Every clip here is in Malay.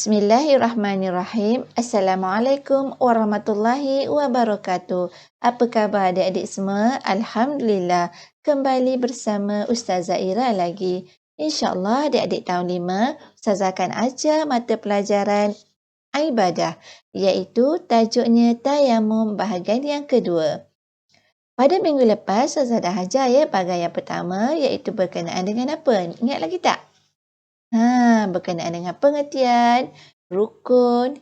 Bismillahirrahmanirrahim. Assalamualaikum warahmatullahi wabarakatuh. Apa khabar adik-adik semua? Alhamdulillah. Kembali bersama Ustazah Ira lagi. InsyaAllah adik-adik tahun 5, Ustazah akan ajar mata pelajaran ibadah, iaitu tajuknya Tayamum bahagian yang kedua. Pada minggu lepas, Ustazah dah ajar bahagian yang pertama, iaitu berkenaan dengan apa? Ingat lagi tak? Berkenaan dengan pengertian, rukun,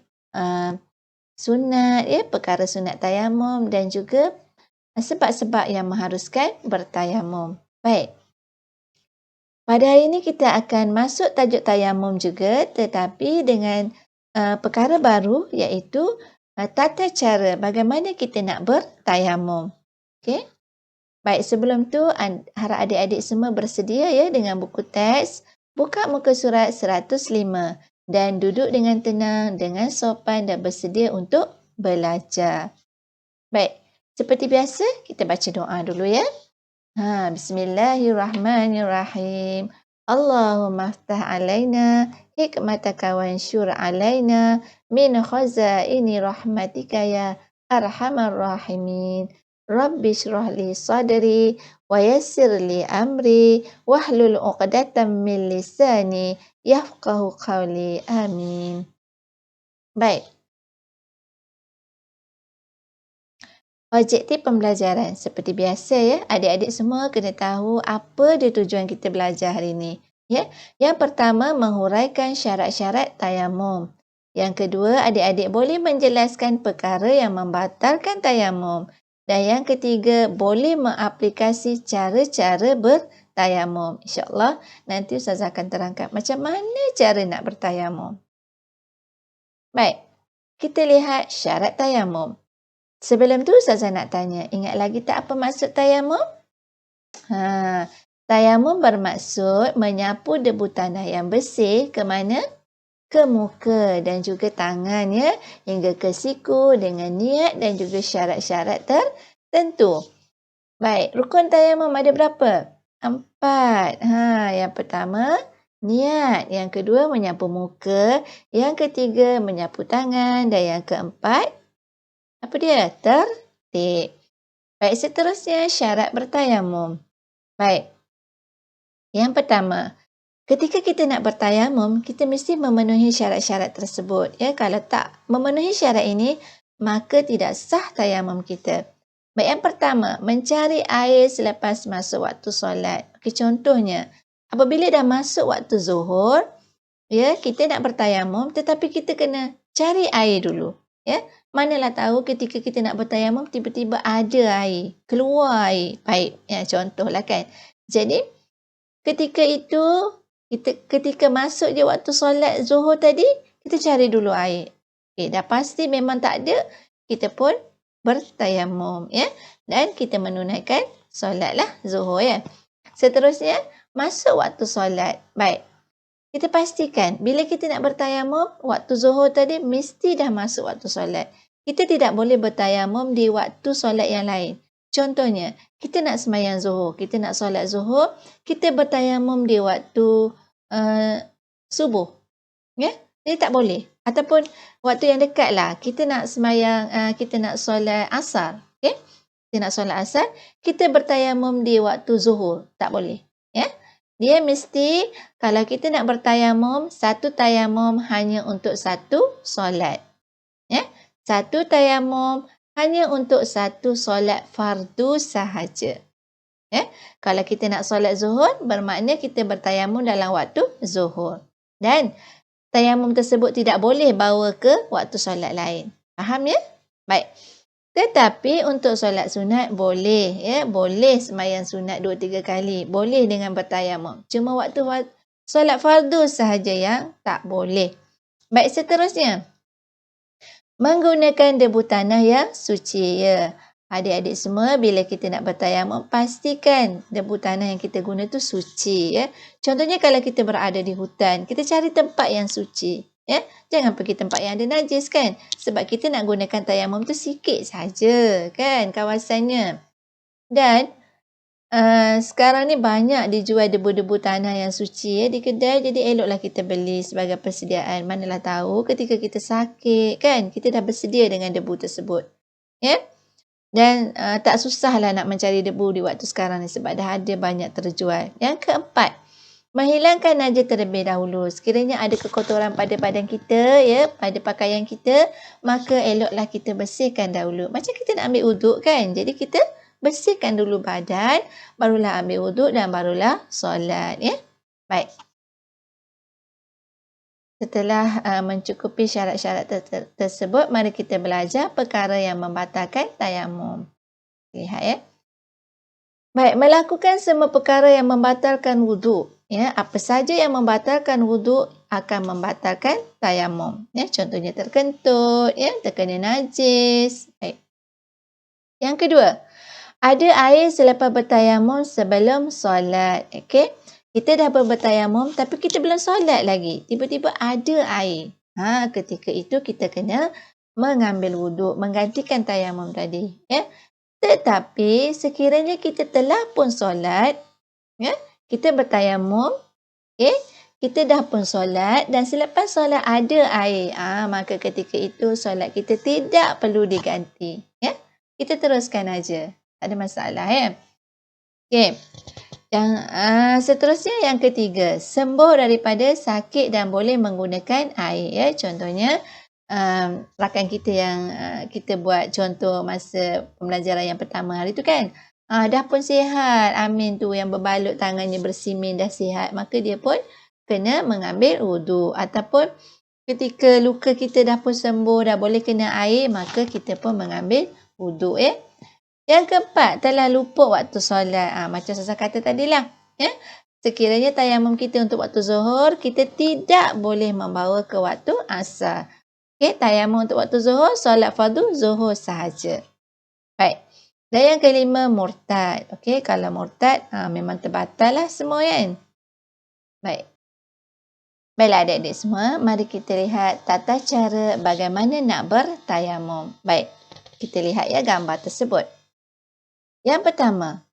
sunat, perkara sunat tayamum dan juga sebab-sebab yang mengharuskan bertayamum. Baik. Pada hari ini kita akan masuk tajuk tayamum juga, tetapi dengan perkara baru, iaitu tata cara bagaimana kita nak bertayamum. Okey? Baik, sebelum tu harap adik-adik semua bersedia dengan buku teks. Buka muka surat 105 dan duduk dengan tenang, dengan sopan dan bersedia untuk belajar. Baik, seperti biasa kita baca doa dulu ya. Bismillahirrahmanirrahim. Allahumma aftah alaina hikmataka wansyur alaina min khazaini rahmatika ya arhamar rahimin. Rabbi syrah li sadri wa yassir li amri wahlul 'uqdatam min lisani yafqahu qawli. Amin. Baik. Objektif pembelajaran seperti biasa adik-adik semua kena tahu apa dia tujuan kita belajar hari ini. Yang pertama, menghuraikan syarat-syarat tayamum. Yang kedua, adik-adik boleh menjelaskan perkara yang membatalkan tayamum. Dan yang ketiga, boleh mengaplikasi cara-cara bertayamum. InsyaAllah nanti Ustazah akan terangkan macam mana cara nak bertayamum. Baik, kita lihat syarat tayamum. Sebelum tu Ustazah nak tanya, ingat lagi tak apa maksud tayamum? Tayamum bermaksud menyapu debu tanah yang bersih ke mana? Ke muka dan juga tangan hingga ke siku dengan niat dan juga syarat-syarat tertentu. Baik, rukun tayamum ada berapa? 4. Yang pertama, niat. Yang kedua, menyapu muka. Yang ketiga, menyapu tangan. Dan yang keempat, apa dia? Tertib. Baik, seterusnya syarat bertayamum. Baik. Yang pertama, ketika kita nak bertayamum, kita mesti memenuhi syarat-syarat tersebut. Kalau tak memenuhi syarat ini, maka tidak sah tayamum kita. Baik, yang pertama, mencari air selepas masuk waktu solat. Contohnya, apabila dah masuk waktu zuhur, kita nak bertayamum tetapi kita kena cari air dulu. Manalah tahu ketika kita nak bertayamum tiba-tiba ada air, keluar air. Baik, contohlah kan. Jadi, ketika itu, ketika masuk je waktu solat zuhur tadi, kita cari dulu air. Dah pasti memang tak ada, kita pun bertayamum. Dan kita menunaikan solatlah zuhur. Seterusnya, masuk waktu solat. Baik, kita pastikan bila kita nak bertayamum, waktu zuhur tadi mesti dah masuk waktu solat. Kita tidak boleh bertayamum di waktu solat yang lain. Contohnya, kita nak sembahyang zuhur, kita nak solat zuhur, kita bertayamum di waktu subuh. Jadi tak boleh. Ataupun waktu yang dekat lah, kita nak sembahyang, kita nak solat asar. Kita nak solat asar, kita bertayamum di waktu zuhur. Tak boleh. Dia mesti, kalau kita nak bertayamum, satu tayamum hanya untuk satu solat. Satu tayamum hanya untuk satu solat fardu sahaja. Kalau kita nak solat zuhur, bermakna kita bertayamum dalam waktu zuhur. Dan tayamum tersebut tidak boleh bawa ke waktu solat lain. Faham ya? Baik. Tetapi untuk solat sunat boleh. Boleh sembahyang sunat 2-3 kali. Boleh dengan bertayamum. Cuma waktu solat fardu sahaja yang tak boleh. Baik, seterusnya. Menggunakan debu tanah yang suci. Adik-adik semua, bila kita nak bertayamum, pastikan debu tanah yang kita guna tu suci. Contohnya kalau kita berada di hutan, kita cari tempat yang suci. Jangan pergi tempat yang ada najis kan. Sebab kita nak gunakan tayamum tu sikit saja kan kawasannya. Dan sekarang ni banyak dijual debu-debu tanah yang suci di kedai, jadi eloklah kita beli sebagai persediaan. Manalah tahu ketika kita sakit kan, kita dah bersedia dengan debu tersebut. Ya. Dan tak susahlah nak mencari debu di waktu sekarang ni sebab dah ada banyak terjual. Yang keempat, menghilangkan naja terlebih dahulu. Sekiranya ada kekotoran pada badan kita, ya, pada pakaian kita, maka eloklah kita bersihkan dahulu. Macam kita nak ambil wuduk kan. Jadi kita bersihkan dulu badan, barulah ambil wuduk dan barulah solat, ya. Baik. Setelah mencukupi syarat-syarat tersebut, mari kita belajar perkara yang membatalkan tayamum. Lihat ya. Baik, melakukan semua perkara yang membatalkan wuduk. Ya, apa saja yang membatalkan wuduk akan membatalkan tayamum. Ya, contohnya terkentut, ya, terkena najis. Baik. Yang kedua, ada air selepas bertayamum sebelum solat. Okey. Kita dah bertayamum tapi kita belum solat lagi. Tiba-tiba ada air. Ketika itu kita kena mengambil wuduk, menggantikan tayamum tadi. Ya. Tetapi sekiranya kita telah pun solat, ya, kita bertayamum, okay, kita dah pun solat dan selepas solat ada air, maka ketika itu solat kita tidak perlu diganti. Ya. Kita teruskan aja. Tak ada masalah. Ya. Okay. Yang seterusnya yang ketiga, sembuh daripada sakit dan boleh menggunakan air. Ya. Contohnya, rakan kita yang kita buat contoh masa pembelajaran yang pertama hari tu kan. Dah pun sihat. Amin tu yang berbalut tangannya bersimin dah sihat. Maka dia pun kena mengambil wuduk. Ataupun ketika luka kita dah pun sembuh, dah boleh kena air, maka kita pun mengambil wuduk. Ya. Yang keempat, telah lupa waktu solat. Macam saya kata tadilah. Ya. Sekiranya tayamum kita untuk waktu zuhur, kita tidak boleh membawa ke waktu asar. Okay, tayamum untuk waktu zuhur, solat fardu zuhur sahaja. Baik. Dan yang kelima, murtad. Okay, kalau murtad, memang terbatal lah semua kan. Baik. Baiklah adik-adik semua, mari kita lihat tata cara bagaimana nak bertayamum. Baik, kita lihat ya gambar tersebut. Yang pertama,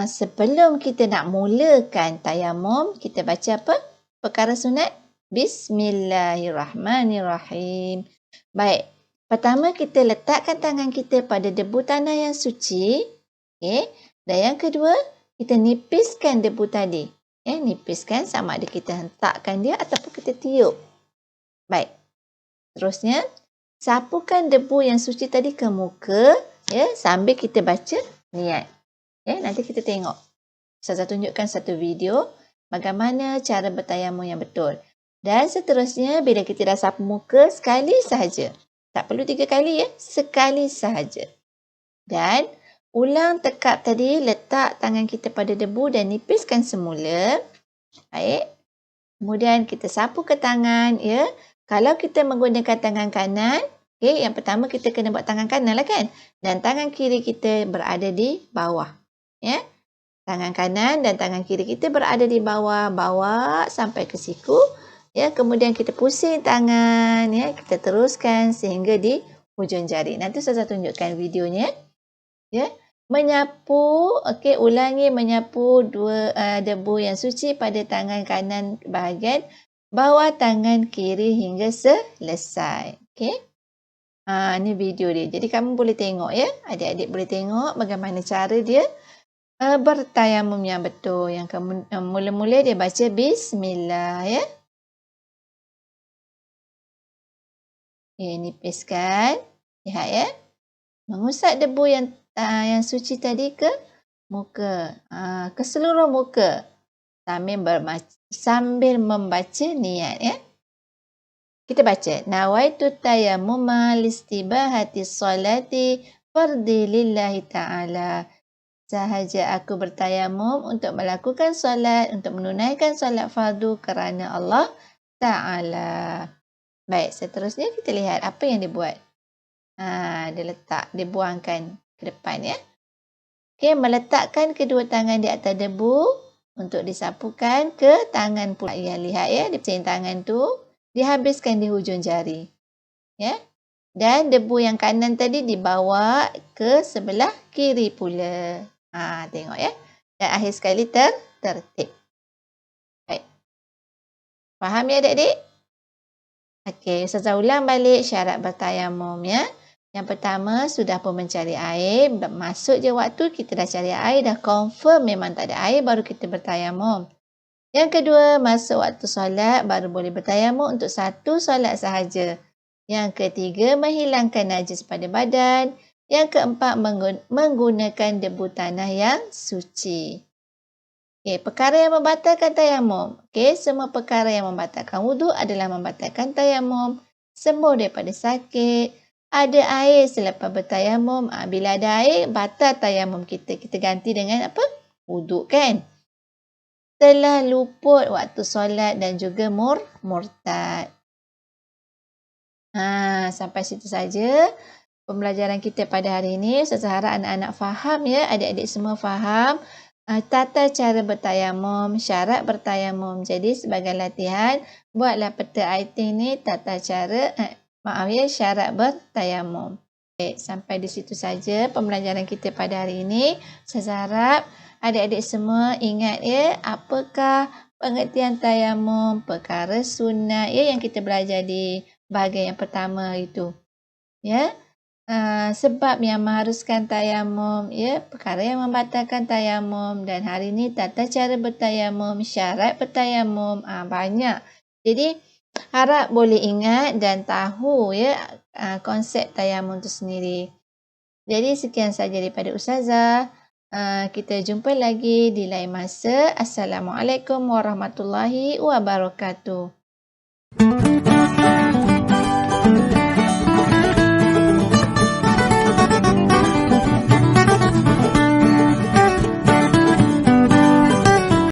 sebelum kita nak mulakan tayamum, kita baca apa? Perkara sunat. Bismillahirrahmanirrahim. Baik, pertama kita letakkan tangan kita pada debu tanah yang suci. Okay. Dan yang kedua, kita nipiskan debu tadi. Nipiskan sama ada kita hentakkan dia ataupun kita tiup. Baik, terusnya, sapukan debu yang suci tadi ke muka. Ya, sambil kita baca niat. Ya, nanti kita tengok. Saya tunjukkan satu video bagaimana cara bertayamum yang betul. Dan seterusnya, bila kita dah sapu muka, sekali sahaja. Tak perlu 3 kali ya, sekali sahaja. Dan ulang tekap tadi, letak tangan kita pada debu dan nipiskan semula. Baik. Kemudian kita sapu ke tangan ya. Kalau kita menggunakan tangan kanan, okay, yang pertama kita kena buat tangan kanan lah kan. Dan tangan kiri kita berada di bawah. Ya. Tangan kanan dan tangan kiri kita berada di bawah. Bawa sampai ke siku. Ya. Kemudian kita pusing tangan. Ya. Kita teruskan sehingga di hujung jari. Nanti saya tunjukkan videonya. Ya. Menyapu. Okay, ulangi menyapu debu yang suci pada tangan kanan bahagian bawah tangan kiri hingga selesai. Okay. Ini video dia. Jadi kamu boleh tengok ya. Adik-adik boleh tengok bagaimana cara dia bertayamum yang betul. Yang mula-mula dia baca Bismillah ya. Okay, nipiskan. Lihat ya. Mengusap debu yang suci tadi ke muka. Ke seluruh muka. Sambil membaca niat ya. Kita baca. Nawaitu tayammuma listibahati sholati fardi lillahi ta'ala. Sahaja aku bertayamum untuk melakukan solat, untuk menunaikan solat fardu kerana Allah Ta'ala. Baik, seterusnya kita lihat apa yang dia buat. Dia letak, dia buangkan ke depan ya. Okey, meletakkan kedua tangan di atas debu untuk disapukan ke tangan pula. Ya, lihat ya, dia pusing tangan tu. Dihabiskan di hujung jari. Ya. Dan debu yang kanan tadi dibawa ke sebelah kiri pula. Tengok ya. Dan akhir sekali tertib. Baik. Faham ya adik-adik? Okey, Ustazah ulang balik syarat bertayamum ya. Yang pertama, sudah pun mencari air. Masuk je waktu, kita dah cari air. Dah confirm memang tak ada air, baru kita bertayamum. Yang kedua, masuk waktu solat, baru boleh bertayamum untuk satu solat sahaja. Yang ketiga, menghilangkan najis pada badan. Yang keempat, menggunakan debu tanah yang suci. Okey, perkara yang membatalkan tayamum. Okey, semua perkara yang membatalkan wuduk adalah membatalkan tayamum. Sembuh daripada sakit. Ada air selepas bertayamum. Bila ada air, batal tayamum kita. Kita ganti dengan apa? Wuduk kan? Telah luput waktu solat dan juga murtad. Sampai situ saja pembelajaran kita pada hari ini. Saya harap anak-anak faham ya. Adik-adik semua faham. Tata cara bertayamum, syarat bertayamum. Jadi sebagai latihan, buatlah peta item ni tata cara, syarat bertayamum. Okay, sampai di situ saja pembelajaran kita pada hari ini. Saya harap adik-adik semua ingat ya, apakah pengertian tayamum, perkara sunat ya yang kita belajar di bahagian yang pertama itu. Ya. Sebab yang mengharuskan tayamum, ya, perkara yang membatalkan tayamum, dan hari ini tata cara bertayamum, syarat bertayamum, banyak. Jadi harap boleh ingat dan tahu ya konsep tayamum itu sendiri. Jadi sekian saja daripada Ustazah. Kita jumpa lagi di lain masa. Assalamualaikum warahmatullahi wabarakatuh.